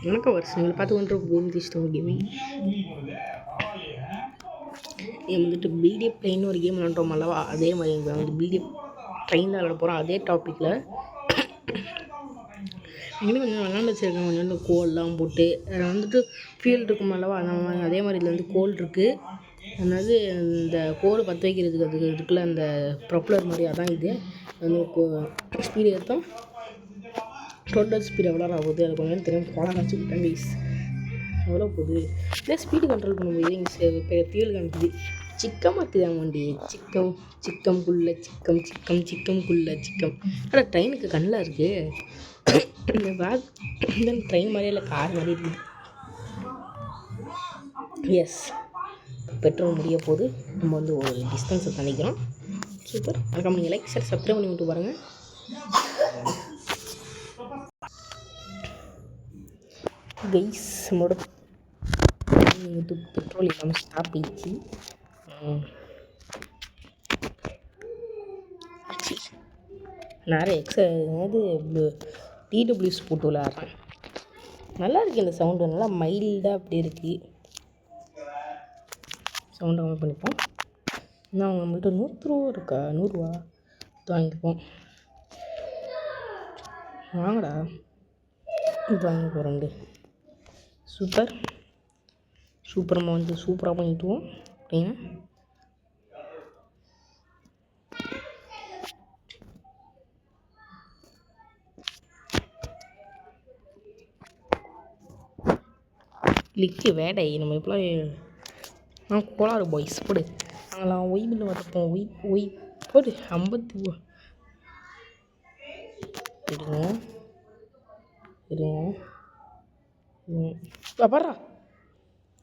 வணக்கம் வருஷங்கள் பார்த்து கொண்டு பூமிதிஷ்டம் கேமிங். ஏன் வந்துட்டு பிடிஎஃப் ட்ரெயின் ஒரு கேம் விளாண்டோம் அல்லவா, அதே மாதிரி வந்து பிடிஎஃப் ட்ரெயின் தான் விளாட போகிறோம். அதே டாப்பிக்கில் இன்னும் கொஞ்சம் விளாண்டு வச்சுருக்கேன். கொஞ்சம் வந்து கோல்லாம் போட்டு வந்துட்டு ஃபியூல் இருக்கும் அல்லவா, அதே மாதிரி இதில் வந்து கோல் இருக்குது. அதாவது இந்த கோல் பற்ற வைக்கிறதுக்கு அதுக்கு இருக்குல்ல அந்த ப்ரொப்பலர் மாதிரி, அதான் இது வந்து ஸ்பீடு ஏற்றோம். டோட்டல் ஸ்பீடு எவ்வளோ ஆகுது அது கொஞ்சம் தெரியும். கோலம் காய்ச்சி விட்டேன் கைஸ். எவ்வளோ போகுது இதே ஸ்பீடு கண்ட்ரோல் பண்ணும்போது இங்கே ஃபியூல் காமிக்குது. சிக்கம் மாற்றுதான் வண்டி. சிக்கம் சிக்கம்குள்ள சிக்கம் சிக்கம் சிக்கம்குள்ள சிக்கம். ஆனால் ட்ரெயினுக்கு கண்ணில் இருக்குது. இந்த பேக் இந்த ட்ரெயின் மாதிரியே இல்லை, கார் மாதிரி இருக்குது. எஸ், பெட்ரோல் முடிய போது நம்ம வந்து ஒரு டிஸ்டன்ஸை தணிக்கிறோம். சூப்பர். அதுக்காக நீங்கள் லைக் ஷேர் சப்ஸ்கிரைப் பண்ணி விட்டு பாருங்கள். கைஸ் நம்மளோட பெட்ரோல் இல்லாமல் ஸ்டாப் ஆயிடுச்சு. நிறைய அதாவது டிடபிள்யூஸ் போட்டு விளாட்றேன். நல்லா இருக்குது இந்த சவுண்டு, நல்லா மைல்டாக அப்படி இருக்குது. சவுண்டை கம்மி பண்ணிப்போம். இன்னும் அவங்க நம்மள்கிட்ட 100 ரூபா இருக்கா, 100 ரூபா வாங்கிப்போம். வாங்கடா, இது வாங்கிப்போம் 2. சூப்பர் சூப்பரமாக வந்து சூப்பராக பண்ணிட்டுவோம் அப்படின்னு. லிக்கு வேடை நம்ம இப்போலாம் கோளாறு பாய்ஸ் போடு. நாங்களாம் ஒய் பில்லு வரப்போம். ஒய் போடு 50 ரூபா இருங்க. பாடுறா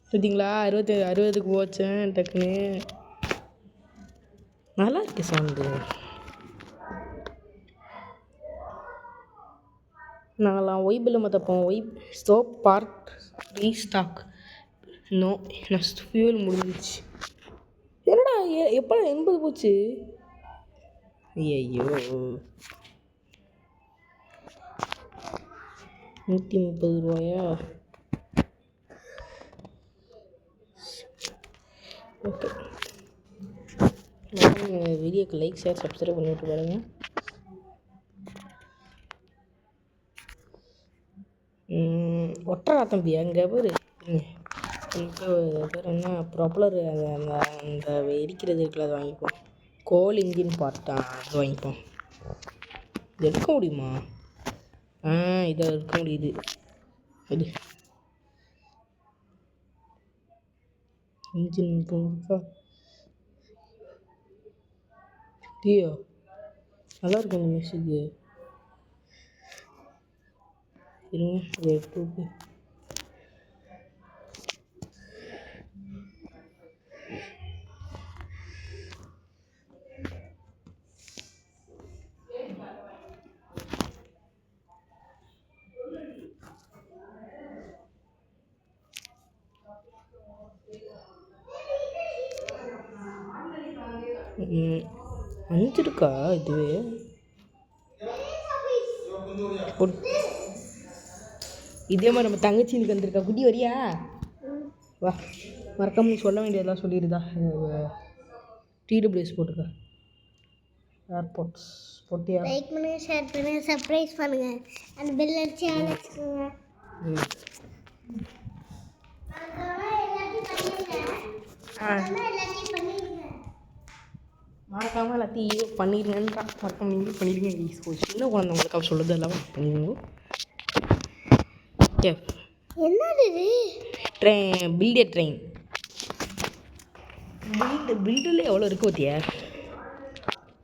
பார்த்தீங்களா, 60க்கு போச்சேன் டக்குன்னு. நல்லா இருக்கு சவுண்டு. நாங்களாம் ஒய் பில்லை மற்றப்போம். ஒய் ஸ்டோப் பார்ட் ரீஸ்டாக். நோ, நெக்ஸ்ட் ஃபியூல் முடிஞ்சிச்சு. என்னடா எப்போ 80 போச்சு? ஐயோ, 130 ரூபாயா? ஓகே, வீடியோக்கு லைக் ஷேர் சப்ஸ்கிரைப் பண்ணிவிட்டு பாருங்கள். ஒட்டுறா தம்பி அங்கே பேர் என்ன ப்ராப்பலர் அந்த இடிக்கிறது இருக்குல்ல, அது வாங்கிப்போம். கோல் இன்ஜின் பார்ட்டா, அது வாங்கிப்போம். இது எடுக்க முடியுமா? இதை எடுக்க முடியுது. இது இன்ஜின் டியோ நல்லா இருக்கும் இந்த மியூசிக்கு. இருங்க, இதை எடுத்து அனுப்பிச்சிருக்கா இதுவே. இதே மாதிரி நம்ம தங்கச்சிக்கு வந்திருக்கா. குட்டி வரியா? வா, மறக்காம சொல்ல வேண்டியதெல்லாம் சொல்லிடுதா. டிடபிள்யூஎஸ் போட்டுருக்கா. ஏர்போர்ட்ஸ் போட்டியா? லைக் பண்ணுங்க, ஷேர் பண்ணுங்க, சப்ஸ்கிரைப் பண்ணுங்க, அந்த பெல் அடிச்சு ஆன் வச்சுக்கோங்க. மறக்காமல் எல்லாத்தையும் பண்ணிடுங்கன்றா. மறக்காம நீங்களும் பண்ணிடுங்க. சின்ன குழந்தைங்களுக்காக சொல்லுறது எல்லாம் பண்ணிடுங்க. ஓகே, என்னது இது? Filter train. பில்டர்ல எவ்வளோ இருக்கு பார்த்தியா?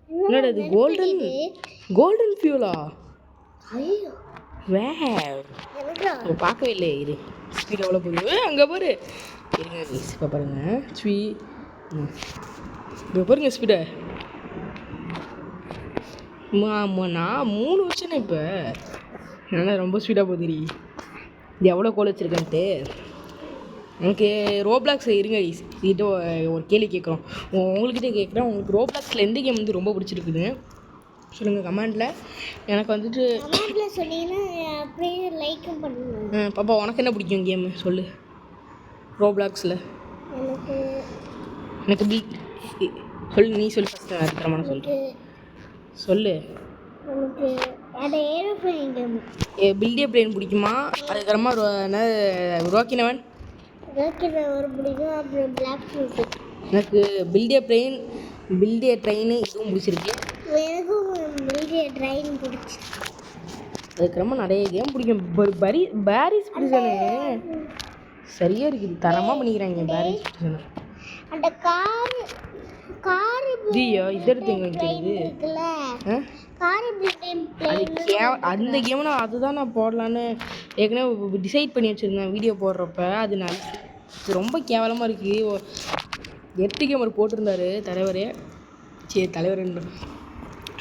என்னடா இது? கோல்டன் ஃபியூலா? வே, பார்க்கவே இல்லை. இது ஸ்பீட் எவ்வளோ போகுது அங்கே பாரு. இருங்க இப்போ பாருங்க. இப்போ பாருங்க ஸ்பீடை. நான் 3 வச்சேனே இப்போ. ஏன்னா ரொம்ப ஸ்பீடாக போகுதுரி. இது எவ்வளோ கோல் வச்சுருக்கேன்ட்டு. எனக்கு ரோப்ளாக்ஸ் இருங்க இது ஒரு கேள்வி கேட்குறோம். உங்கள்கிட்ட கேட்குறேன், உங்களுக்கு ரோப்ளாக்ஸில் எந்த கேம் வந்து ரொம்ப பிடிச்சிருக்குது? சொல்லுங்கள் கமெண்டில். எனக்கு வந்துட்டு கமெண்ட்டில் சொன்னீங்கன்னா அப்படியே லைக்கும் பண்ணுங்க. பாப்பா உனக்கு என்ன பிடிக்கும் கேமு சொல்லு. ரோப்ளாக்ஸில் எனக்கு எனக்கு சொல்லு, நீ சொல்லு ஃபஸ்ட்டு. நான் இருக்கிறமான சொல்லு சொல்லு. எனக்கு அந்த ஏரோப்ளேன் கேம். பில்டே பிளேன் பிடிக்குமா? அதுக்கப்புறமா என்ன ரோக்கினவன் ஒரு பிடிக்கும். அப்புறம் பிளாக் ஃப்ரூட். எனக்கு பில்டே பிளேன், பில்டே ட்ரெயின் இதுவும் பிடிச்சிருக்கு. எனக்கும் பில்டே ட்ரெயின் பிடிச்சி. அதுக்கப்புறமா நிறைய கேம் பிடிக்கும். பேரிஸ் பிடிச்சனே சரியாக இருக்குது, தரமாக பண்ணிக்கிறாங்க பேரிஸ் பிடிச்சனை. அந்த கார் ஜியோ இதெடுத்து எங்கே வைக்கிறது? அந்த கேம் நான் அதுதான் நான் போடலான்னு ஏற்கனவே டிசைட் பண்ணி வச்சுருந்தேன் வீடியோ போடுறப்ப. அது ரொம்ப கேவலமாக இருக்குது. 8 கேமர் போட்டிருந்தாரு தலைவரே. சரி தலைவர்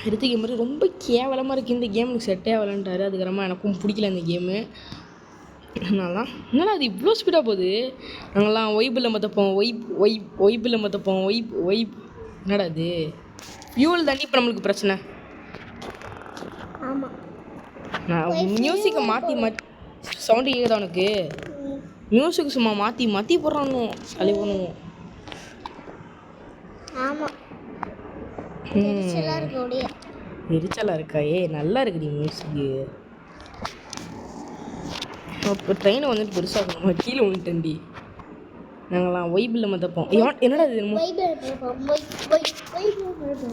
எடுத்து கேமரு ரொம்ப கேவலமாக இருக்குது, இந்த கேம் எனக்கு செட்டே ஆகலன்ட்டார். அதுக்கப்புறமா எனக்கும் பிடிக்கல இந்த கேமு. அதனால என்னடா அது இவ்வளோ ஸ்பீடாக போகுது. நாங்கள்லாம் ஒய்பில் மற்றப்போம், ஒய்பில் மற்றப்போம், ஒய்ப் என்னடா அது ஃபியூல் தாண்டி இப்போ நம்மளுக்கு பிரச்சனை. நான் மியூசிக்கை மாற்றி சவுண்டு கேட்குதா உனக்கு? மியூசிக் சும்மா மாற்றி போடுறானோ சளி பண்ணுவோம். எரிச்சலாக இருக்கா? நல்லா இருக்குடி மியூசிக்கு. இப்போ ட்ரெயினை வந்துட்டு பெருசாக கீழே விழுந்துட்டேன்டி. நாங்கள்லாம் ஒய்பில் மற்றப்போம். என்னடா இது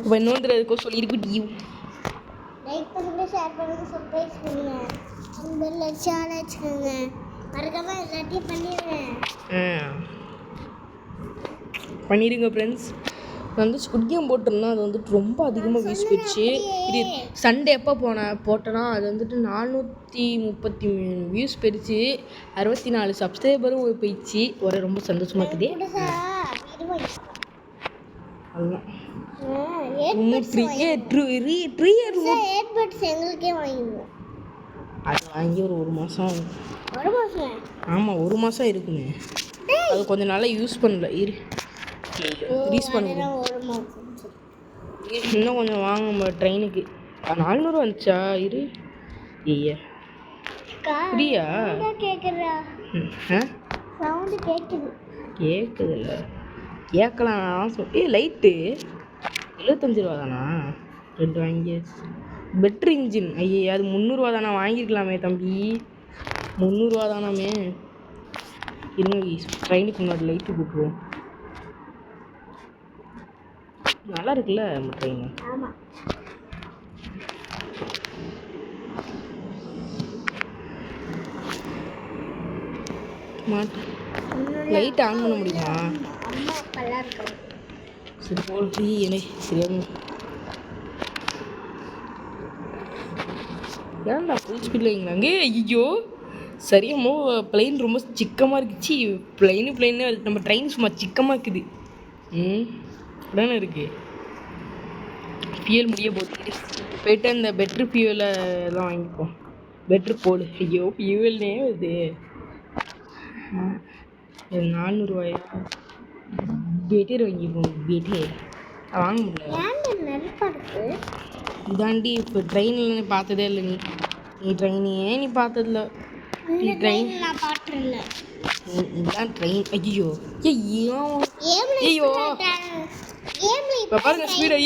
இப்போ இன்னொன்று சொல்லி இருக்குடி. லைக் பண்ணுங்க, ஷேர் பண்ணுங்க, சப்ஸ்கிரைப் பண்ணுங்க, பெல் ஐகானை வச்சுக்கோங்க. மறக்காம எல்லாத்தையும் பண்ணிடுங்க ஃப்ரெண்ட்ஸ். நான் வந்து ஸ்குட் கேம் போட்டிருந்தேன். அது வந்துட்டு ரொம்ப அதிகமாக வியூஸ் போயிடுச்சு. இது சண்டே எப்போ போட்டேன்னா அது வந்துட்டு 433 வியூஸ் போயிடுச்சு. 64 சப்ஸ்கிரைபரும் போயிடுச்சு. ஒரு ரொம்ப சந்தோஷமாக இருக்குது. அதுதான் அது வாங்கி ஒரு மாதம். ஆமாம், 1 மாதம் இருக்குங்க. அது கொஞ்சம் நாளாக யூஸ் பண்ணல. யூஸ் பண்ணுங்க இன்னும் கொஞ்சம் வாங்க ட்ரெயினுக்கு. 400 வந்துச்சா? ஐயா புரியா கேட்குதுல்ல கேட்கலாம் சொல்லி. லைட்டு 75 ரூபா தானா? 2 வாங்கி. பெட்ரு இன்ஜின் ஐயா அது 300 ரூபா தானே? வாங்கியிருக்கலாமே தம்பி. 300 ரூபா தானாமே. இருங்க ட்ரெயினுக்கு முன்னாடி லைட்டு போட்டுருவோம். நல்லா இருக்குல்ல நம்ம ட்ரெயின். லைட் ஆன் பண்ண முடியுமா? சரி போய் என்ன சரியா? ஏன்டா ஃபுல் ஸ்பீடில் வைங்களாங்க? ஐயோ சரியாமோ பிளெயின் ரொம்ப சிக்கமாக இருக்குச்சு. பிளெயினு நம்ம ட்ரெயின் சும்மா சிக்கமாக இருக்குது. தானே இருக்குது. ஃபியூல் முடிய போகுது. போய்ட்டு அந்த பெட்ரு ஃபியூலை தான் வாங்கிப்போம். பெட்ரு போடு. ஐயோ ஃபியூவல்னே வருது. 400 ரூபாயா? பெட்டர் வாங்கிப்போம். பெட்டர் வாங்க முடியல. இதாண்டி இப்போ ட்ரெயினில் பார்த்ததே இல்லை நீ ட்ரெயினையே நீ பார்த்ததில்ல. நீ ட்ரெயின் இதுதான் ட்ரெயின். ஐயோ ஐயோ இப்போ பாருங்க ஸ்பீடா.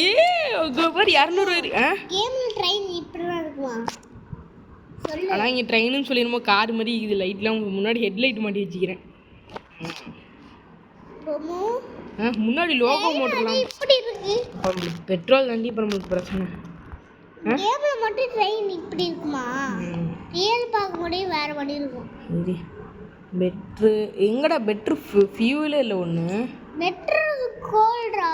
பாரு 200. ஆனால் இங்கே ட்ரெயினுன்னு சொல்லி என்னமோ கார் மாதிரி இது. லைட்லாம் முன்னாடி ஹெட்லைட் மாட்டி வச்சுக்கிறேன். முன்னாடி லோகோ மோட்டர்லாம் பெட்ரோல் தாண்டி இப்போ நம்மளுக்கு பிரச்சனை. மட்டும் ட்ரெயின் இப்படி இருக்குமா? ரியல் பார்க்கும்போதே வேற மாதிரி இருக்கும். இது பெட்ரு எங்கடா? பெட்ரு ஃபியூலே இல்லை ஒன்று. பெட்ரு கோல்டா?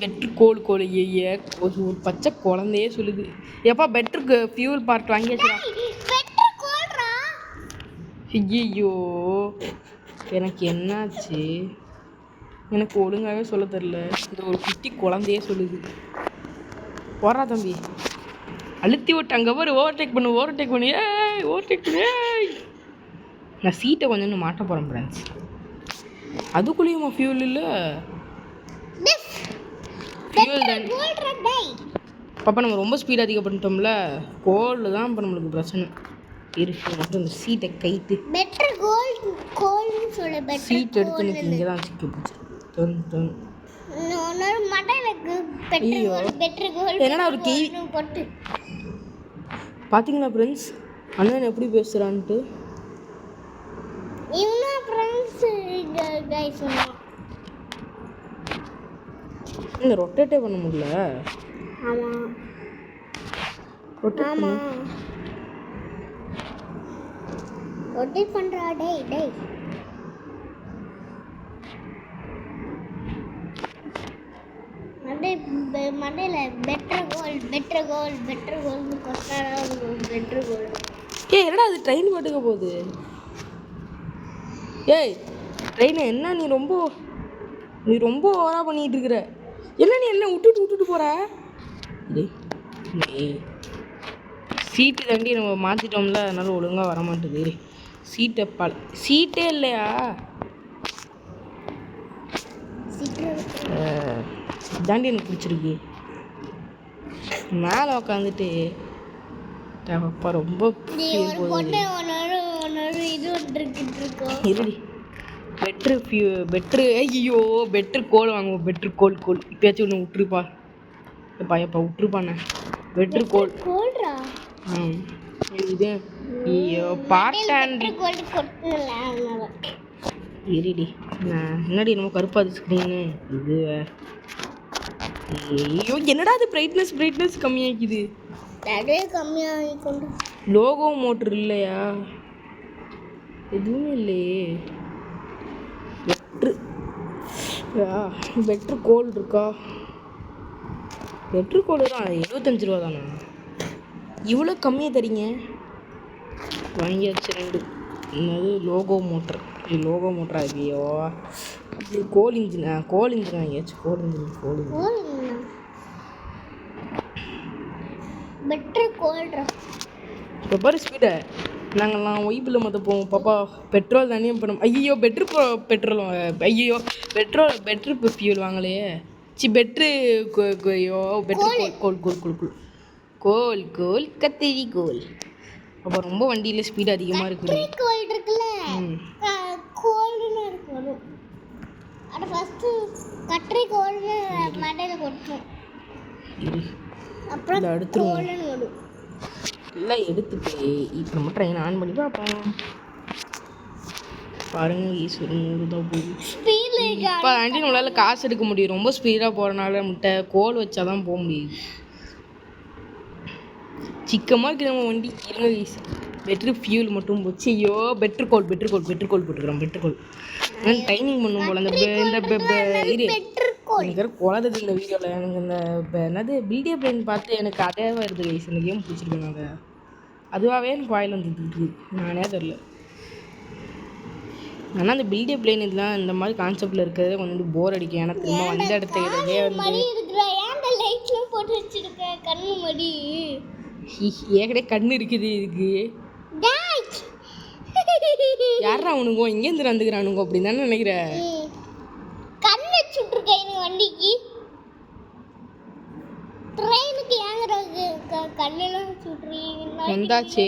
பெட்ரு கோல் ஐயே ஒரு பச்சை குழந்தையே சொல்லுது. எப்பா பெட்ருக்கு ஃபியூல் பார்ட் வாங்கியாச்சுடா. ஐயோ எனக்கு என்னாச்சு? எனக்கு ஒழுங்காகவே சொல்ல தெரில. இந்த ஒரு குட்டி குழந்தையே சொல்லுது. போறா தம்பி அழுத்தி விட்டு அங்கே போய் ஓவர்டேக் பண்ணு. ஓவர்டேக் பண்ணு. நான் சீட்டை கொஞ்சம் மாட்ட போகிறேன் ஃப்ரெண்ட்ஸ். அதுக்குள்ளேயுமா ஃபியூல் இல்லை? ஃபியூல் தாண்டி பாப்பா நம்ம ரொம்ப ஸ்பீட் அதிகப்பட்டுட்டோம்ல, கோல்டு தான் இப்போ நம்மளுக்கு பிரச்சனை இருக்கு. மட்டும் இந்த சீட்டை கைட்டு பெட்டர் கோல்னு சொல்ல பெட்டர் சீட் எடுத்து எனக்கு இங்கே தான் சிக்கி போச்சு. இன்னொரு மடையிலக்கு பெட்டர் கோல் என்னடா ஒரு கீ போட்டு பார்த்தீங்களா ஃப்ரெண்ட்ஸ், அண்ணன் எப்படி பேசுகிறான்ட்டு. இவனும் ஃப்ரெண்ட்ஸ் கைஸ் இந்த ரொட்டேட்டே பண்ண முடியல. ஆமாம் ரொட்டேட் ஆமாம் ரொட்டேட் பண்ணுறா. டேய் மண்டையில் பெட்டர் கோல்னு கொஸ்டாரா பெட்டர் கோல். ஏய் என்னடா அது ட்ரெயின் பாட்டுக்க போகுது. ஏய் ட்ரெயின் என்ன நீ ரொம்ப ஓவராக பண்ணிகிட்டு இருக்கிற. என்ன நீ என்ன விட்டுட்டு போகிற. சீட்டு தாண்டி நம்ம மாற்றிட்டோம்ல, அதனால ஒழுங்காக வரமாட்டேது. சீட்டே இல்லையா. தாண்டி எனக்கு பிடிச்சிருக்கு. மேலே உக்காந்துட்டு அப்பா ரொம்ப இருடி. பெட்ரு கோல் வாங்குவோம். பெட்ரு கோல் இப்பயாச்சும் ஒன்று விட்டுருப்பா. எப்பா விட்டுருப்பாண்ணே பெட்ரு கோல். இது ஐயோ பாட்டாண்டி இருடி. என்னடி நம்ம கருப்பாது ஸ்க்ரீனு இது. ஐயோ என்னடா அது பிரைட்னஸ் கம்மியாக்குது. லோகோ மோட்டர் இல்லையா, எதுவுமே இல்லையே. பெட்ரு கோல் இருக்கா. பெட்ரு கோல் தான் 75 ரூபா தானே. இவ்வளோ கம்மியாக தரீங்க. வாங்கியாச்சு 2. என்னது லோகோ மோட்டர். இது லோகோ மோட்டரா இருக்கியோ. இது கோல் இன்ஜின் வாங்கியாச்சு. கோல் இன்ஜின் பெட்டர் கோல்ரா. இப்போ பாரு ஸ்பீடை. நாங்கள்லாம் ஒய்பில் மொத்த போவோம். பாப்பா பெட்ரோல் தானே பண்ணோம். ஐயோ பெட்ரோல் ஃபியூல் வாங்கலையே. பெட்ரு ஐயோ பெட்ரு கோல் கத்திரி கோல். அப்போ ரொம்ப வண்டியில் ஸ்பீடு அதிகமாக இருக்குது. கோல் இருக்குல்ல, கோல்னு இருக்கும். அது ஃபஸ்ட்டு கட்ரி கோல்னு மண்டையில் கொட்டும். அப்புறம் கோல்னு வரும். எல்லாம் எடுத்துட்டு இப்போ நம்ம ட்ரெயின் ஆன் பண்ணி பார்ப்போம். பாருங்க ஈஸ்வரன் 100 தான் போகுது. இப்போ ஆண்டி நம்மளால் காசு எடுக்க முடியும். ரொம்ப ஸ்பீடாக போகிறனால முட்டை கோல் வச்சா தான் போக முடியுது. சிக்கமாக இருக்குது நம்ம வண்டி. இருங்க ஈஸ் பெட்ரு ஃபியூல் மட்டும் போச்சு. ஐயோ பெட்ரு கோல் போட்டுக்கிறோம். பெட்ரு கோல் டைமிங் பண்ணும் போல். எனக்கு குழந்தை இந்த வீடியோவில் எனக்கு இந்த என்னது பில்டியோ பிளேன் பார்த்து எனக்கு அதே வருது கைஸ். இந்த கேம் பிடிச்சிருக்கேன். நான் அதுவாகவே எனக்கு வாயில் வந்துட்டு நானே தெரில. ஆனால் அந்த பில்டியோ பிளேன் இதெல்லாம் இந்த மாதிரி கான்செப்டில் இருக்கிறதே கொஞ்சம் போர் அடிக்கும். ஏன்னா திரும்ப வந்த இடத்துக்கு ஏற்கனவே கண்ணு இருக்குது இதுக்கு. யாரா அவனுங்கோ இங்கேருந்து வந்துக்கிறானுங்கோ அப்படின்னு தானே நினைக்கிறேன். கண்ணு வச்சுட்ருக்கேன் வண்டிக்கு. ட்ரெயினுக்கு ஏங்குறது கண்ணெல்லாம் வச்சுட்றீங்க. வந்தாச்சு.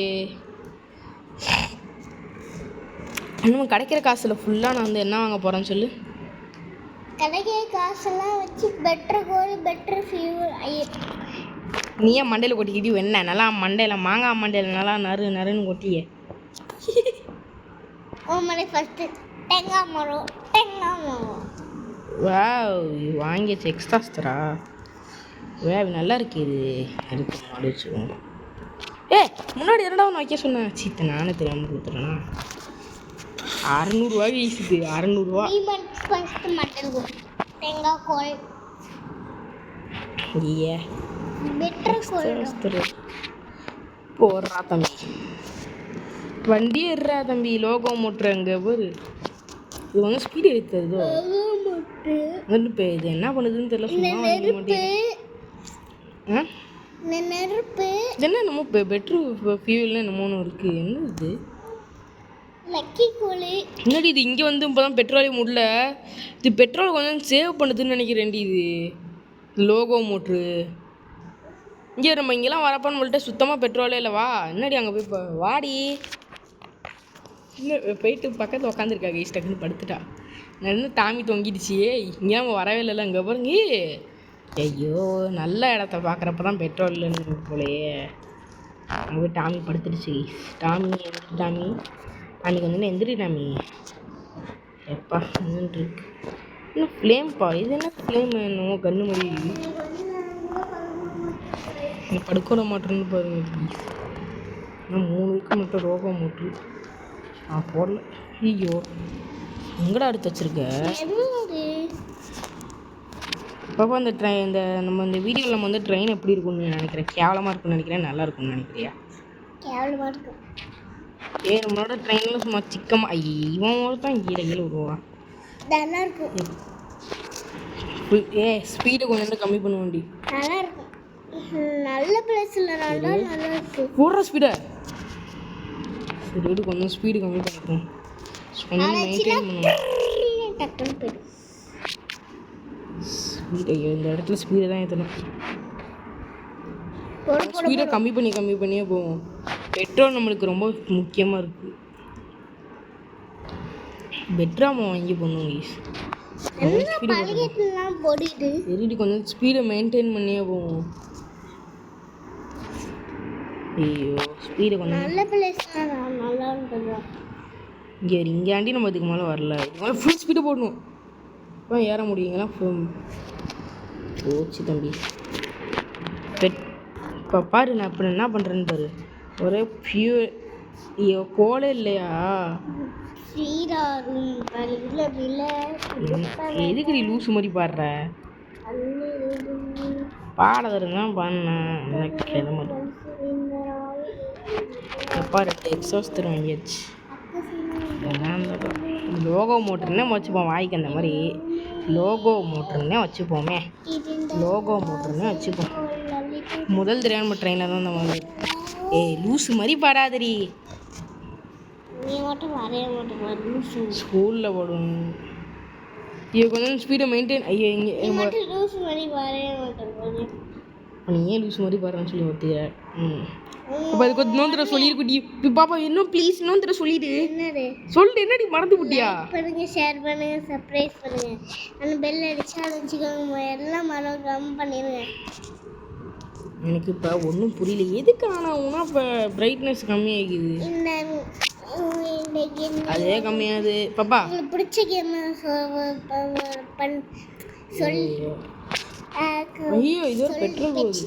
நம்ம கிடைக்கிற காசில் ஃபுல்லாக நான் வந்து என்ன வாங்க போகிறேன்னு சொல்லு. கிடைக்கிற காசெல்லாம் வச்சு பெட்டர் கோல் பெட்டர் ஃபியூல். நீ ஏன் மண்டையில் கொட்டிக்கிட்டு என்ன நல்லா மண்டையில் மாங்காய் மண்டையில் நல்லா நறுன்னு கொட்டியே. ஃபஸ்ட்டு தேங்காய் மரம். வாவ் வாங்கியாச்சு. எக்ஸ்ட்ரா ஸ்டரா நல்லா இருக்கு. இது எடுத்து மாடி வச்சுக்கோங்க. முன்னாடி என்னடா ஒன்று வைக்க சொன்னேன். சீத்தை நானே தெரியாமல் கொடுத்துறேன்னா. 600 ரூபாய்க்கு வீசுது. 600 ரூபா. தேங்காய் கோல் போடுறா தம்பி. வண்டி ஏறுறா தம்பி. லோகோ மோட்ரு அங்கே போது. இது வந்து ஸ்பீடு எடுத்ததோ இப்போ இது என்ன பண்ணுதுன்னு தெரியல. சும்மா நெருப்பு என்ன நம்ம பெட்ரு ஃபியூல்னு என்னமோன்னு இருக்குது. என்ன இது லக்கி கோல். முன்னாடி இது இங்கே வந்து இப்போ தான் பெட்ரோலே முடியல. இது பெட்ரோல் கொஞ்சம் சேவ் பண்ணுதுன்னு நினைக்கிறேன்டி. இது லோகோ மோட்ரு இங்கே நம்ம இங்கெல்லாம் வரப்பான்னு சொல்லிட்டு சுத்தமாக பெட்ரோலே இல்லை. வா என்னடி அங்கே போய் வாடி. இன்னும் போயிட்டு பக்கத்தில் உட்காந்துருக்கா கைஸ். டக்குன்னு படுத்துட்டா. நான் இன்னும் டாமி தொங்கிடுச்சு. இங்கே நம்ம வரவே இல்லைல்ல. அங்கே பாருங்க. ஐயோ நல்ல இடத்த பார்க்குறப்ப தான் பெட்ரோல் இல்லைன்னு போலையே. அங்கே போய் டாமி படுத்துடுச்சு. டாமி எந்திரி. டாமி கொஞ்சம் எந்திரி டாமி. எப்பா இருக்கு இன்னும் ஃப்ளேம்ப்பா. இது என்ன ஃப்ளேம் என்னமோ கன்று மாதிரி படுக்க மாட்டேன்னு பாருங்க. இன்னும் 3 வீக்கு மட்டும் ரோகோ மோட்ரு நான் போடல. ஐயோ எங்கடா எடுத்து வச்சிருக்க பாப்பா? இந்த ட்ரெயின் நம்ம இந்த வீடியோவில் நம்ம வந்து ட்ரெயின் எப்படி இருக்கும்னு நினைக்கிறேன்? கேவலமாக இருக்கும்னு நினைக்கிறேன், நல்லா இருக்கும்னு நினைக்கிறியா? கேவலமாக இருக்கும். நம்மளோட ட்ரெயினில் சும்மா சிக்கமாக இவன் தான் கீழே விடுவான். நல்லா இருக்கும். ஸ்பீடை கொஞ்சம் கம்மி பண்ணுவோண்டி. நல்லா இருக்கும். நல்ல பிளேஸில் நல்லா இருக்கு. போடுற ஸ்பீடை சரி கொஞ்சம் ஸ்பீடு கம்மி பண்ணிப்போம். கொஞ்சம் மெயின்டைன் பண்ணுவோம். டக்குன்னு போயிடும் ஸ்பீடை. இந்த இடத்துல ஸ்பீடை தான் ஏற்றணும். ஸ்பீடை கம்மி பண்ணியே போவோம். பெட்ரோல் நம்மளுக்கு ரொம்ப முக்கியமாக இருக்குது. பெட்ராம வாங்கி பண்ணுவோம். சரிடி கொஞ்சம் ஸ்பீடை மெயின்டைன் பண்ணியே போவோம். ஐயோ ஸ்பீடை கொஞ்சம் நல்ல பிளேஸ் நல்லா இருக்கும். இங்கேயாண்டி நம்ம இதுக்கு மேலே வரல. இதுக்கு மேலே ஃபுல் ஸ்பீடு போடணும். இப்போ ஏற முடியுங்களா? போச்சு தம்பி. இப்போ பாரு நான் இப்போ என்ன பண்ணுறேன்னு பாரு. ஒரே ஐயோ கோலே இல்லையா? எதுக்கு நீ லூசு மாதிரி பாடுற? பாடகர் தான் பண்ணேன். எப்பா 2 எக்ஸாஸ்டர் வாங்கியாச்சு. லோகோ மோட்டர்னே வச்சுப்போம். வாய்க்கு அந்த மாதிரி லோகோ மோட்டர்னே வச்சுப்போமே. வச்சுப்போம். முதல் தடவை நம்ம ட்ரெயினில் தான் இந்த மாதிரி. லூஸு மாதிரி பாடாதடி. ஸ்கூலில் போடும். ஐயோ கொஞ்சம் ஸ்பீடை மெயின்டைன். ஐயோ இங்கே நீ ஏன் லூஸ் மாதிரி பாடுறேன்னு சொல்லி ஒத்துக்க. அப்போ அதுக்கு இன்னொரு தடவை சொல்லியிருக்குட்டி. பாப்பா இன்னும் ப்ளீஸ் இன்னொரு தடவை சொல்லிடு. சொல்லிட்டு என்னடி மறந்து விட்டியா? பண்ணுங்க, ஷேர் பண்ணுங்க, சப்ஸ்கிரைப் பண்ணுங்க. அந்த பெல் அடிச்சா வச்சுக்கோங்க. எல்லாம் மறக்காம பண்ணிடுங்க. எனக்கு இப்போ ஒன்றும் புரியல. எதுக்கு ஆனால் இப்போ பிரைட்னஸ் கம்மியாகிக்குது. அதே கம்மியாது பாப்பா. உங்களுக்கு பிடிச்ச கேம் சொல்லி. ஐயோ இது ஒரு பெட்ரோல் போகுது.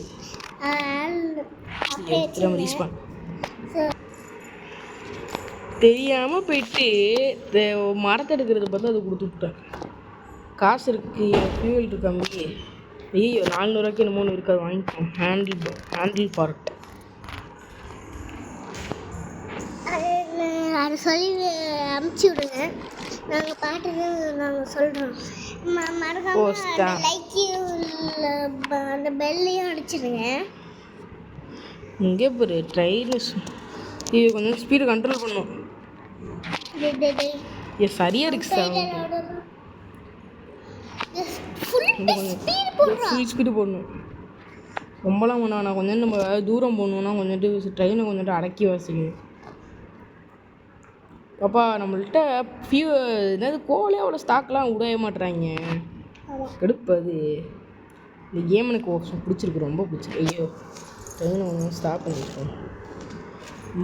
தெரியாமல் போயிட்டு மரத்தை எடுக்கிறத பார்த்து அது கொடுத்து விட்டேன். காசு இருக்கு, ஃபியூல் இருக்கு கம்மி. ஐயோ 400 ரூபாய்க்கு என்னமோ இருக்காது, வாங்கிப்போம். ஹேண்டில் பார்ட் அதை சொல்லி அமுச்சு விடுங்க. நாங்கள் பாட்டுக்கு நாங்கள் சொல்கிறோம். மறக்காம லைக்கையும் அந்த பெல்லையும் அடிச்சிடுங்க. இங்கே ஒரு ட்ரெயின். ஐயோ கொஞ்சம் ஸ்பீடு கண்ட்ரோல் பண்ணும். சரியா இருக்கு சார். ஃபுல் ஸ்பீடு போடணும். ரொம்பலாம் வேணாம். கொஞ்சம் நம்ம தூரம் போகணுன்னா கொஞ்சம் ட்ரெயினை கொஞ்சம் அடக்கி வாசிக்கணும். பாப்பா நம்மள்கிட்ட என்னது கோலே அவ்வளோ ஸ்டாக்லாம் விடவே மாட்டுறாங்க. கடுப்பு அது. இந்த கேம் எனக்கு பிடிச்சிருக்கு, ரொம்ப பிடிச்சிருக்கு. ஐயோ ட்ரெயினை கொஞ்சம் ஸ்டாப் பண்ணியிருக்கோம்.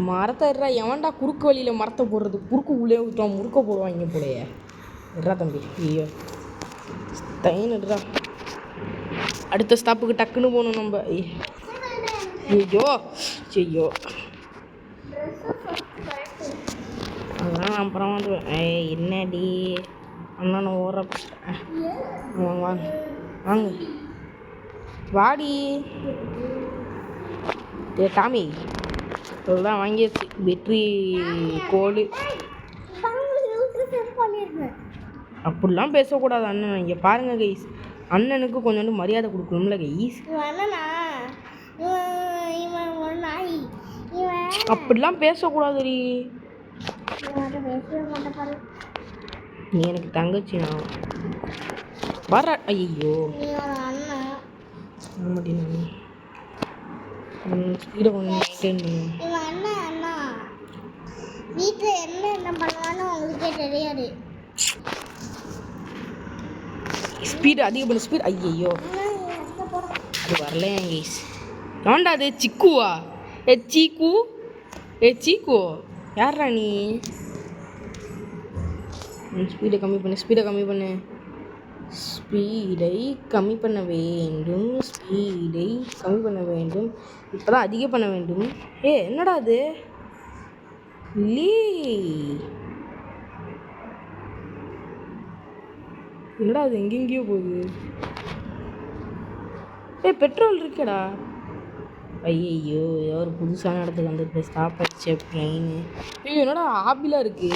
மரத்தை இருறா. எவன்டா குறுக்கு வழியில் மரத்தை போடுறது? குறுக்கு உள்ளே விட்டோம் முறுக்க போடுவாங்க போலையே. இருறா தம்பி. ஐயோ ட்ரெயின் இருறா. அடுத்த ஸ்டாப்புக்கு டக்குன்னு போகணும் நம்ம. ஐயோ அதெல்லாம் அப்புறம் வந்து என்னடி அண்ணா ஓர வாங்க வாடி. டாமி இதெல்லாம் வாங்கியாச்சு. வெற்றி கோல். அப்படிலாம் பேசக்கூடாது அண்ணன். இங்கே பாருங்க கைஸ், அண்ணனுக்கு கொஞ்சோண்டு மரியாதை கொடுக்கணும்ல கைஸ். அப்படிலாம் பேசக்கூடாதுடி. நீ எனக்கு தங்கச்சி. நான் வர. ஐயோ ஸ்பீடை கொஞ்சம் மெயின்டைன் பண்ணுவோம். இவன் அண்ணா வீட்டில் என்ன பண்ணுவான்னு உங்களுக்கே தெரியாது. ஸ்பீடு அதிகம் பண்ணு ஸ்பீட். ஐயோ அது வரலையா கைஸ்? ஏன்டா அது சிக்குவா? சீக்கு யாரா நீ? ஸ்பீடை கம்மி பண்ணு ஸ்பீடை கம்மி பண்ண வேண்டும். ஸ்பீடை கம்மி பண்ண வேண்டும். இப்போ தான் அதிகம் பண்ண வேண்டும். என்னடா அது? என்னடா அது எங்கெங்கேயோ போகுது? பெட்ரோல் இருக்கடா. ஐயோ ஏதோ ஒரு புதுசான இடத்துக்கு வந்துட்டு ஸ்டாப் ஆயிடுச்சு ட்ரெயின். ஐயோ என்னடா ஆப்பிளாக இருக்கு.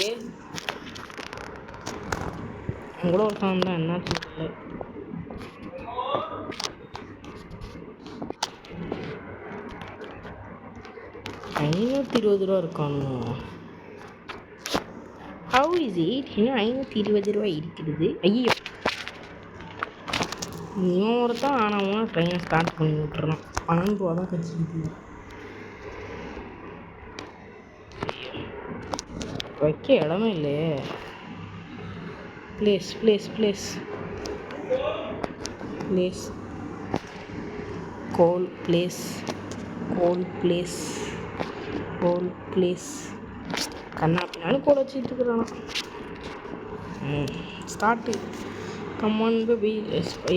அவங்க கூட ஒரு சாங் தான் என்ன தெரியல. ₹520 இருக்கானோ? How is it? இன்னும் ₹520 இருக்கிறது. ஐயோ இவன் ஒருத்தான் ஆனால் ட்ரெயினை ஸ்டார்ட் பண்ணி விட்டுறான். ₹12 தான் கட்சிக்குது. வைக்க இடமே இல்லையே. ப்ளேஸ் கோல் பிளேஸ் கண்ணா பின்னாலும் கோல் வச்சுட்டு இருக்கிறானா. Start come on baby.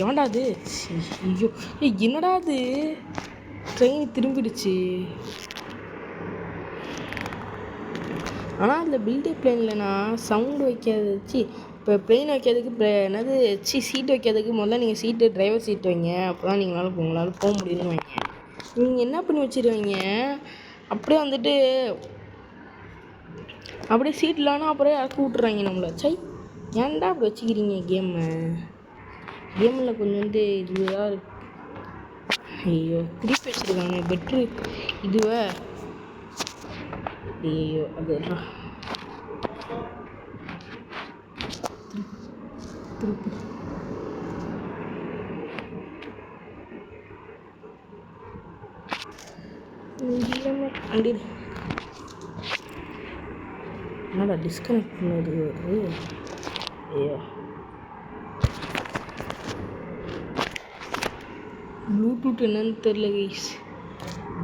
எவன்டா அது? ஐயோ என்னடா அது? ட்ரெயின் திரும்பிடுச்சு. ஆனால் அதில் பில்டே பிளேன்லனா சவுண்டு வைக்காதச்சு. இப்போ பிளெயின் வைக்கிறதுக்கு என்னது சீட்டு வைக்கிறதுக்கு முதல்ல நீங்கள் சீட்டு டிரைவர் சீட் வைங்க. அப்போ தான் உங்களால் போக முடியும்னு வைங்க. நீங்கள் என்ன பண்ணி வச்சுருவீங்க? அப்படியே வந்துட்டு அப்படியே சீட் இல்லைன்னா அப்புறம் இறக்கி விட்டுறாங்க நம்மளை. ஏன்டா அப்படி வச்சுக்கிறீங்க கேமில் கொஞ்சம் வந்து இதுவாக இருக்கு. ஐயோ திருப்பி வச்சுருக்காங்க பெட்ரு இதுவை. ஐயோ அது திருப்பி அண்டி என்னடா டிஸ்கனெக்ட் பண்ணது வருது. ஐயோ ப்ளூடூத் என்னன்னு தெரில கைஸ்.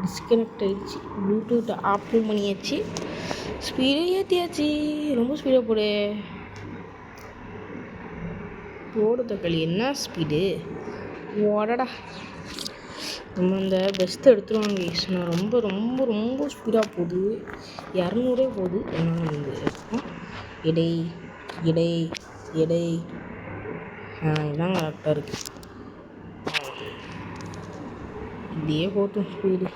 டிஸ்கனெக்ட் ஆகிடுச்சு. ப்ளூடூத் ஆஃபும் பண்ணியாச்சு. ஸ்பீடே ஏற்றியாச்சு. ரொம்ப ஸ்பீடாக போடு தக்காளி. என்ன ஸ்பீடு ஓடடா. நம்ம இந்த பெஸ்ட்டு எடுத்துருவாங்க கைஸ். நான் ரொம்ப ரொம்ப ரொம்ப ஸ்பீடாக போகுது. 200 போகுது. என்ன இடை இதான் கரெக்டாக இருக்குது. இப்படியே போட்டும் ஸ்பீடு.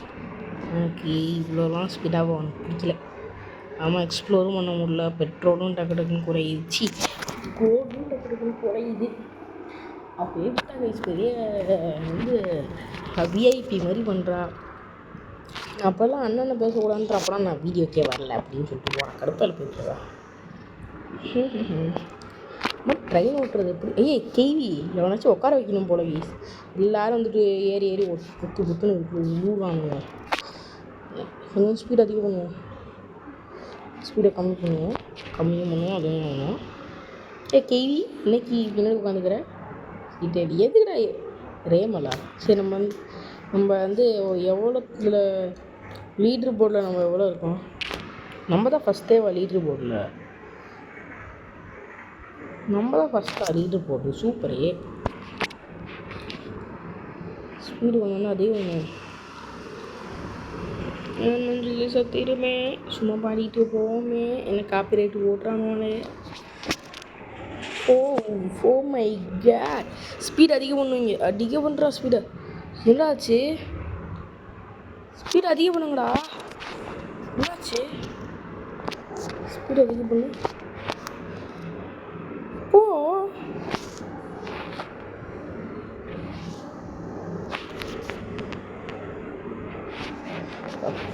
எனக்கு இவ்வளோலாம் ஸ்பீடாக போகணும் பிடிக்கல. ஆமாம் எக்ஸ்ப்ளோரும் பண்ண முடியல. பெட்ரோலும் டக்கு டக்குன்னு குறையுது. கோடும் டக்கு டக்குன்னு குறையுது. அப்படியே விட்டா கைஸ் பெரிய வந்து விஐபி மாதிரி பண்ணுறா. அப்போல்லாம் அண்ணனை பேசக்கூடாதுன்ற அப்போலாம் நான் வீடியோக்கே வரல அப்படின்னு சொல்லிட்டு போகிறேன். கடுப்பால் பேசுகிறா. ட்ரெயின் ஓட்டுறது எப்படி? கேவி எவனாச்சும் உட்கார வைக்கணும் போல கைஸ். எல்லோரும் வந்துட்டு ஏறி புத்துன்னு ஊருவானுங்க. கொஞ்சம் ஸ்பீட் அதிகம் பண்ணுவோம். ஸ்பீடை கம்மியும் பண்ணுவோம். அதுவும் வேணும். கேவி இன்னைக்கு பின்னாடி உட்காந்துக்கிற இது எதுக்குடா ரேமலா? சரி நம்ம வந்து எவ்வளோ இதில் லீட்ரு போர்டில் நம்ம எவ்வளோ இருக்கோம்? நம்ம தான் ஃபஸ்ட்டேவா லீட்ரு போர்டில்? நம்ம தான் ஃபஸ்ட்டாக லீட்ரு போர்டு. சூப்பரே. ஸ்பீடு கொஞ்சம் அதே ஒன்று நெஞ்சில் சத்திரமே சும்மா பாடிட்டு போவோமே. என்ன காப்பிரைட்டு ஓட்டுறானோன்னு. Oh my god. ஸ்பீட் அதிகம் பண்ணுவீங்க. அதிகம் பண்ணுறா ஸ்பீடை. என்னாச்சு? ஸ்பீட் அதிகம் பண்ணுங்கடா. என்னாச்சு? ஸ்பீட் அதிகம் பண்ணு. போ.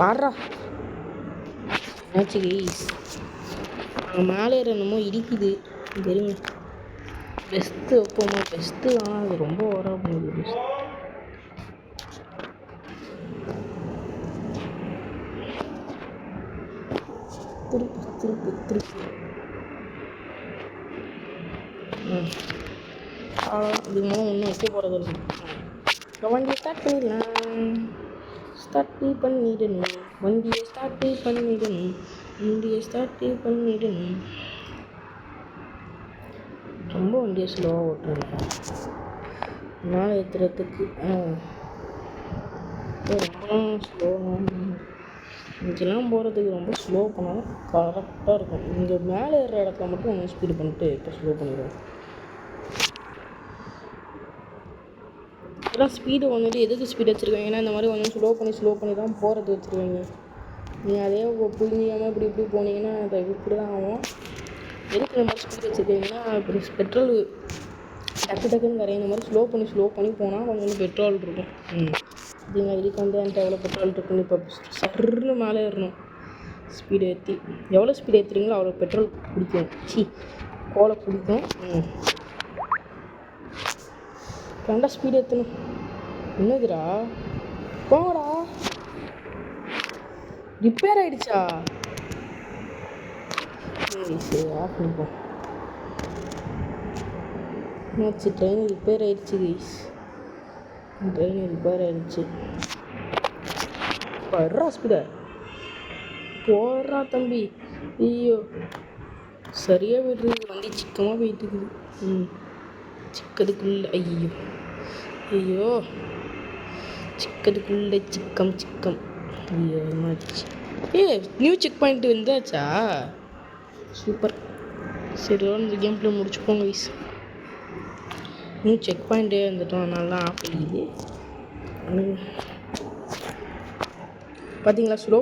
பாடுறா. என்னாச்சு கைஸ்? மேலே என்னமோ இடிக்குது தெரியுங்க. பெஸ்ட்டு வைப்போமா? பெஸ்ட்டு ஆனால் அது ரொம்ப ஓவராக பண்ணுது. திருப்பு. இதுக்கு மேலே ஒன்றும் வைக்க போகிறது இல்லை. வண்டியை ஸ்டார்ட் பண்ணிடணும். வண்டியை ஸ்டார்ட் பண்ணிடணும். ரொம்ப வண்டியை ஸ்லோவாக ஓட்டுறேன். மேலே ஏற்றுறதுக்கு ரொம்ப ஸ்லோவாக இங்கெல்லாம் போகிறதுக்கு ரொம்ப ஸ்லோ பண்ணாலும் கரெக்டாக இருக்கும். இங்கே மேலே ஏறுற இடத்துல மட்டும் கொஞ்சம் ஸ்பீடு பண்ணிட்டு இப்போ ஸ்லோ பண்ணிடுவோம். இதெல்லாம் ஸ்பீடு வந்துட்டு எதுக்கு ஸ்பீடு வச்சுருக்காங்க? ஏன்னா இந்த மாதிரி கொஞ்சம் ஸ்லோ பண்ணி தான் போகிறது வச்சுருக்காங்க. நீங்கள் அதே புரிஞ்சிக்காமல் இப்படி போனீங்கன்னா அது இப்படி தான் ஆகும். எதுக்கு இந்த மாதிரி ஸ்பீடு வச்சுருக்கீங்கன்னா இப்படி பெட்ரோல் டக்குன்னு கரையும். இந்த மாதிரி ஸ்லோ பண்ணி போனால் கொஞ்சம் பெட்ரோல் இருக்கும். இதுங்க இதுக்கு வந்து என்கிட்ட எவ்வளோ பெட்ரோல் இருக்குன்னு இப்போ சர்ன்னு மேலே ஏறணும். ஸ்பீடு ஏற்றி எவ்வளோ ஸ்பீடு ஏற்றுறீங்களோ அவ்வளோ பெட்ரோல் குடிக்கும். கோலை பிடிக்கும். கரெக்டாக ஸ்பீடு ஏற்றணும். என்னதுடா போங்கடா. ரிப்பேர் ஆகிடுச்சா? சரி ஆஃப் பண்ணிப்போம். என்னாச்சு? ட்ரெயின் ரிப்பேர் ஆகிடுச்சு கைஸ். வர்றா ஸ்பீடா போடுறா தம்பி. ஐயோ சரியாக போய்ட்டுருக்கு. வண்டி சிக்கமாக போயிட்டுருக்குது. சிக்கதுக்குள்ள ஐயோ சிக்கதுக்குள்ள சிக்கம். ஐயோ என்னாச்சு? நியூ செக் பாயிண்ட் வந்தாச்சா? சூப்பர். சரி இந்த கேம் பிளே முடிச்சுப்போங்க கைஸ். நியூ செக் பாயிண்ட்டே வந்துட்டோம். அதனால தான் ஆஃப் பண்ணிக்குது. பார்த்தீங்களா? ஸ்லோ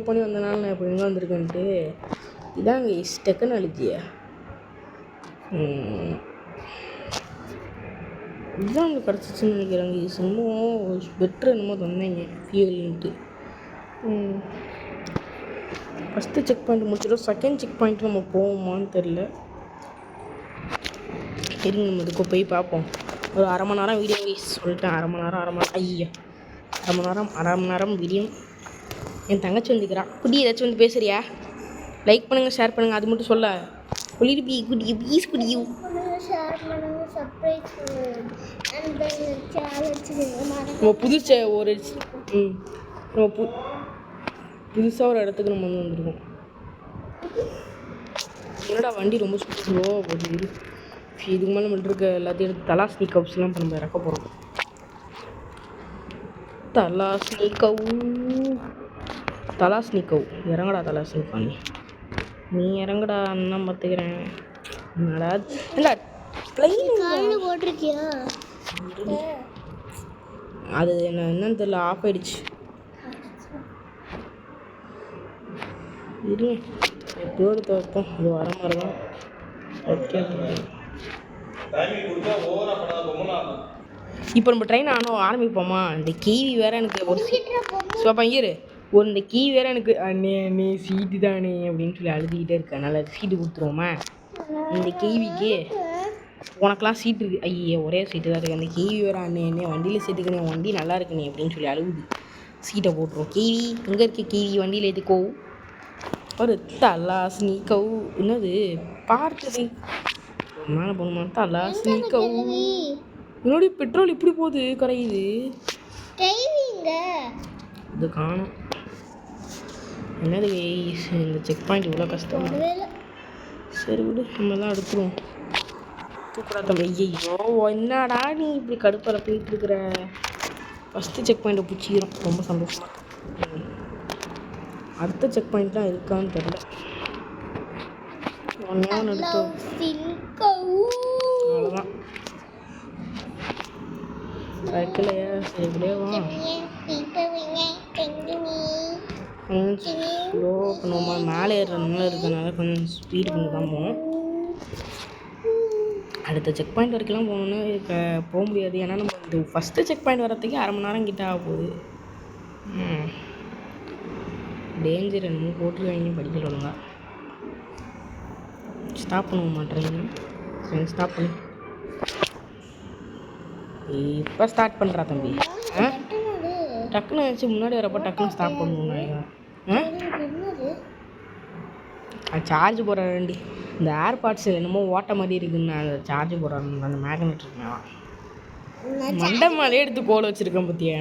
பண்ணி வந்தனால நான் இப்போ எங்கே வந்திருக்கேன்ட்டு. இதாங்க கைஸ் டெக்னாலஜியா. இதுதான் அங்கே கிடச்சிச்சின்னு நினைக்கிறாங்க. இது இன்னும் பெட்ரு என்னமோ தந்தீங்க ஃபியூல்ன்ட்டு. ஃபஸ்ட்டு செக் பாயிண்ட் முடிச்சிடும். செகண்ட் செக் பாயிண்ட் நம்ம போவோமான்னு தெரில. இருங்க நம்ம இதுக்கு போய் பார்ப்போம். ஒரு அரை மணி நேரம் வீடியோ சொல்லிட்டேன். அரை மணி நேரம் வீடியோ. என் தங்கச்சி வந்துக்கிறான். குடி ஏதாச்சும் வந்து பேசுறியா? லைக் பண்ணுங்கள், ஷேர் பண்ணுங்கள். அது மட்டும் சொல்ல குடி ப்ளீஸ் குடியூ. நம்ம புதுசாக ஒரு இடத்துக்கு நம்ம வந்துருக்கோம். என்னடா வண்டி ரொம்ப ஸ்லோவாக போகுது. இதுக்கு மேலே நம்மள்ட்ட இருக்க எல்லாத்தையும் எடுத்து தலாஸ்னி கப்ஸ்லாம் இப்போ நம்ம இறக்க போகிறோம். தலாஸ்னி கவ் இறங்கடா. தலாஸ்னிக்கா நீ இறங்கடா. அண்ணன் பார்த்துக்கிறேன். என்னடா இல்லை ப்ளைன் போட்டிருக்கியா? அது என்னன்னு தெரியல, ஆஃப் ஆயிடுச்சு. இருங்க எப்படியோ எடுத்து வைப்போம். இது வர மாதிரி தான் இப்போ நம்ம ட்ரெயின் ஆரம்பிப்போமா? இந்த கீவி வேற எனக்கு ஒரு இந்த கீ வேற எனக்கு அண்ணே சீட்டு தானே அப்படின்னு சொல்லி அழுதுகிட்டே இருக்கேன். அதனால் சீட்டு கொடுத்துருவோமா? இந்த கேவிக்கு உனக்கெலாம் சீட்டு இருக்குது. ஐயே ஒரே சீட்டு தான் இருக்குது. அந்த கேவி வேற அண்ணே வண்டியில் சீட்டுக்குண்ணே, வண்டி நல்லா இருக்குண்ணே அப்படின்னு சொல்லி அழுகுது. சீட்டை போட்டுருவோம். கேவி எங்கே இருக்குது? கேவி வண்டியில் எதுக்கோ ஒரு தலாஸ்னி கவ். என்னது பார்த்துது மேலே போகணுமா? தலாஸ்னி கவ். என்னுடைய பெட்ரோல் இப்படி போகுது, கரையுது. இது காணும். என்னது இந்த செக் பாயிண்ட் இவ்வளோ கஷ்டம். சரி விடு, நம்ம தான் எடுத்துருவோம். தூக்குறா தம்பி. ஐயோ என்னடா நீ இப்படி கடுப்பில் போயிட்டுருக்குற. ஃபஸ்ட்டு செக் பாயிண்ட்டை பிடிச்சிக்கிறோம். ரொம்ப சந்தோஷமாக. அடுத்த செக் பாயிண்ட்லாம் இருக்கான்னு தெரியல. ஒன்று எடுத்தோம் அவ்வளோதான். வைக்கலையா? சரி இப்படியே வா. ஸ்லோ பண்ணுவோமா? மேலே ஏறுறதுனால இருக்கனால கொஞ்சம் ஸ்பீடு பண்ணி தான் போகணும். அடுத்த செக் பாயிண்ட் வரைக்கும்லாம் போகணுன்னு இப்போ போக முடியாது. ஏன்னா நம்ம இந்த ஃபஸ்ட்டு செக் பாயிண்ட் வரத்துக்கு அரை மணி நேரம் கிட்ட ஆக போகுது. டேஞ்சர் என்னமோ போட்டுருவாங்க. படிக்கல ஒழுங்கா. ஸ்டாப் பண்ணுவோமா ட்ரெயின்? சரி ஸ்டாப் பண்ணி இப்போ ஸ்டார்ட் பண்ணுறா தம்பி. டக்குன்னு வச்சு முன்னாடி வரப்போ டக்குன்னு ஸ்டாப் பண்ணுவோம். அது சார்ஜ் போடுற வண்டி. இந்த ஏர்பாட்ஸில் என்னமோ ஓட்ட மாதிரி இருக்குன்னு அந்த சார்ஜ் போடுறாங்க அந்த மேக்னெட் இருக்கேன். மண்டை மேலே எடுத்து கோல் வச்சுருக்கேன் பற்றியா?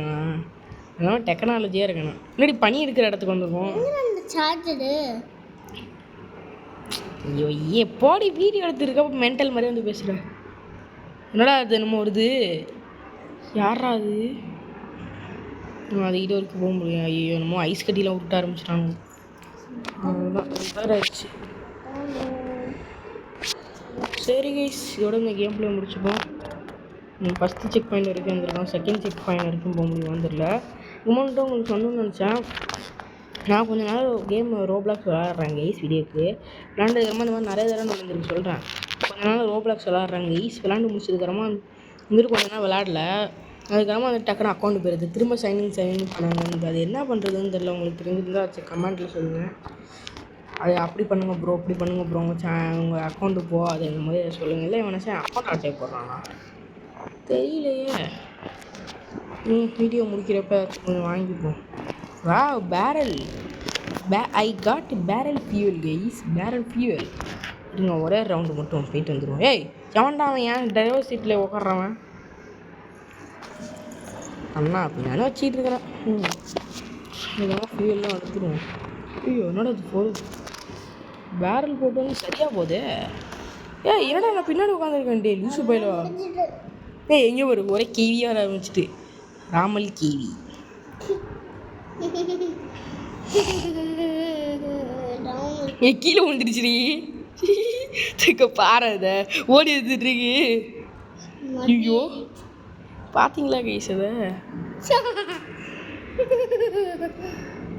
அதெல்லாம் டெக்னாலஜியாக இருக்கணும். முன்னாடி பனி எடுக்கிற இடத்துக்கு வந்துருக்கோம். சார்ஜரு ஐயோ எப்போடி வீடியோ எடுத்துருக்கப்போ மென்டல் மாதிரி வந்து பேசுகிறேன். என்னடா அது என்னமோ வருது? யாரா அது? அது இது வரைக்கும் போக முடியும். ஐயோ என்னமோ ஐஸ் கட்டிலாம் விட்ட ஆரம்பிச்சிட்டாங்க. அவ்வளோதான் ரிப்பேர் ஆயிடுச்சு. சரி கைஸ், இதோட இந்த கேம் பிளே முடிச்சுப்போம். ஃபஸ்ட்டு செக் பாயிண்ட் வரைக்கும் வந்துருக்கோம். செகண்ட் செக் பாயிண்ட் வரைக்கும் போக முடியுமான்னு தெரியல. இன்னொன்று உங்களுக்கு சொல்லணும்னு நினச்சேன். நான் கொஞ்ச நாள் கேம் ரோப்ளாக்ஸ் விளாட்றேன் கைஸ். வீடியோக்கு விளாண்டதுக்கப்புறமா இந்த மாதிரி நிறைய தடவை நான் உங்களுக்கு சொல்கிறேன். கொஞ்ச நாள் ரோப்ளாக்ஸ் விளாட்றாங்க கைஸ். விளாண்டு முடிச்சதுக்கப்புறமா இங்கிட்டு கொஞ்ச நாள் விளாடல. அதுக்கப்புறமா அந்த டக்குனு அக்கௌண்ட் போயிடுது. திரும்ப சைன்இன் பண்ணாங்க. அது என்ன பண்ணுறதுன்னு தெரியல. உங்களுக்கு தெரிஞ்சிருந்தால் வச்சு கமெண்ட்டில் சொல்லுங்கள். அது அப்படி பண்ணுங்கள் ப்ரோ, இப்படி பண்ணுங்கள் ப்ரோ, உங்கள் அக்கௌண்ட்டு போ அது இந்த மாதிரி சொல்லுங்கள். இல்லை மனுஷன் அக்கௌண்ட் அட்டை போடுறானா தெரியலையே. வீடியோ முடிக்கிறப்ப கொஞ்சம் வாங்கிப்போம். வா barrel I got barrel fuel guys. Barrel fuel இருங்க, ஒரே ரவுண்டு மட்டும் போயிட்டு வந்துடுவோம். ஏய் எவன்டா அவன்? ஏன் டிரைவர் சீட்டில் உட்காடுறவன்? அண்ணா அப்படி நானே வச்சிட்டு இருக்கிறேன். இதெல்லாம் ஃபியூல்லாம் எடுத்துருவோம். ஐயோ என்னடா அது போகுது? பேரல் போட்டு வந்து சரியாக போகுது. ஏய் என்னடா நான் பின்னாடி உட்காந்துருக்கேன் லூசு போயிடுவா. ஏய் எங்கே வரும்? ஒரே கேவியாக ஆரம்பிச்சிட்டு ராமல் கேவி. கீழே விழுந்துருச்சுடி. பாரு அதை ஓடி எடுத்துட்டுருக்கு. ஐயோ பார்த்தீங்களா கைஸ்? அதை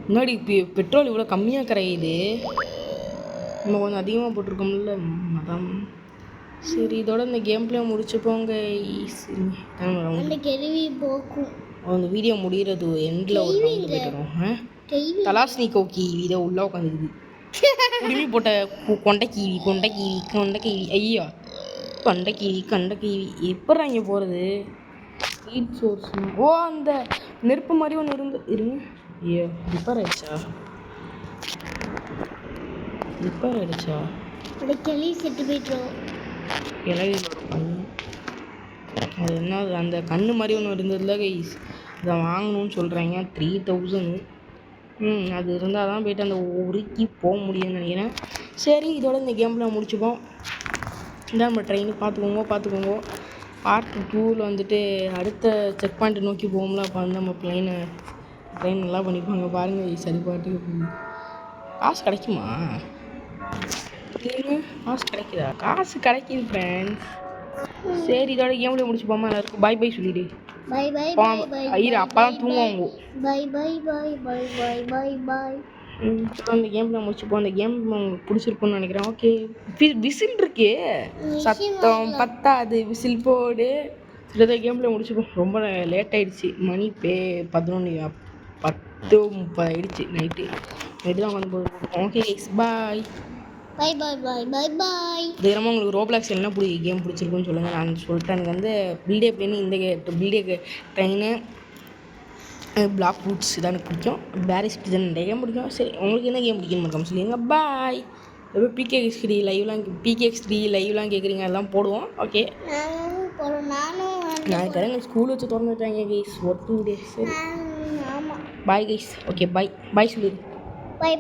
முன்னாடி பெட்ரோல் இவ்வளோ கம்மியாக கரையுது. நம்ம கொஞ்சம் அதிகமாக போட்டிருக்கோம்ல அதான். சரி இதோட இந்த கேம் பிளே முடிச்சுப்போங்க. அந்த வீடியோ முடிகிறது எண்டில் ஒரு ரவுண்டு போய்ட்டுரும். தலாஸ்னிக்கோ கீவி இதை உள்ளே உட்காந்துக்குது. குடுமி போட்ட கொண்டை கீவி. ஐயோ கொண்டை கீவி எப்படா இங்கே போகிறது? Heat source. ஓ அந்த நெருப்பு மாதிரி ஒன்று இருங்க. ஐயோ ரிப்பேர் ஆயிடுச்சா? கிளி செட்டு போயிட்டோம். அது என்ன அந்த கண்ணு மாதிரி ஒன்று இருந்ததுல கைஸ், அதை வாங்கணும்னு சொல்கிறாங்க. 3000. அது இருந்தால் தான் போய்ட்டு அந்த உருக்கி போக முடியும்னு நினைக்கிறேன். சரி இதோட இந்த கேமில் முடிச்சுப்போம். இதான் நம்ம ட்ரெயின் பார்த்துக்கோங்க. பார்ட் 2ல் வந்துட்டு அடுத்த செக் பாயிண்ட்டை நோக்கி போகும்ல. அப்போ வந்து நம்ம ட்ரெயின் நல்லா பண்ணிப்பாங்க பாருங்கள். சரி பாட்டுக்கு காசு கிடைக்குமா? காசு கிடைக்குதா? காசு கிடைக்குது ஃப்ரெண்ட்ஸ். சரி இதோட கேம்ல முடிச்சுப்போமா? எல்லாருக்கும் பை சொல்லிடு. பை ஐயோ அப்பா தான் தூங்குவாங்க. பை அந்த கேமில் முடிச்சுப்போம். அந்த கேம் உங்களுக்கு பிடிச்சிருக்குன்னு நினைக்கிறேன். ஓகே விசில் இருக்கு, சத்தம் பத்தாது, விசில் போடு. இந்த கேமில் முடிச்சுப்போம். ரொம்ப லேட் ஆகிடுச்சு. மணி 10:30 ஆகிடுச்சு. நைட்டு தான் வந்து போதும். Okay bye. தினமும் உங்களுக்கு ரோப்ளாக்ஸ் என்ன கேம் பிடிச்சிருக்குன்னு சொல்லுங்கள். நான் சொல்லிட்டேன். எனக்கு வந்து பில்டே பிளேன்னு இந்த பில்டே ட்ரெயினு பிளாக் ரூட்ஸ் இதான் எனக்கு பிடிக்கும். பேரிஸ் தான் நிறைய கேம் பிடிக்கும். சரி உங்களுக்கு என்ன கேம் பிடிக்குன்னு மறக்காம சொல்லுங்க. பாய். எப்போ PKX3 லைவ்லாம் கேட்குறீங்க, அதெல்லாம் போடுவோம். ஓகே நான் தரேங்க. ஸ்கூல் வச்சு திறந்துட்டாங்க கைஸ் ஒர்க்கிங் டே. சரி பாய் கைஸ். ஓகே பாய் சொல்லிடு. Bye.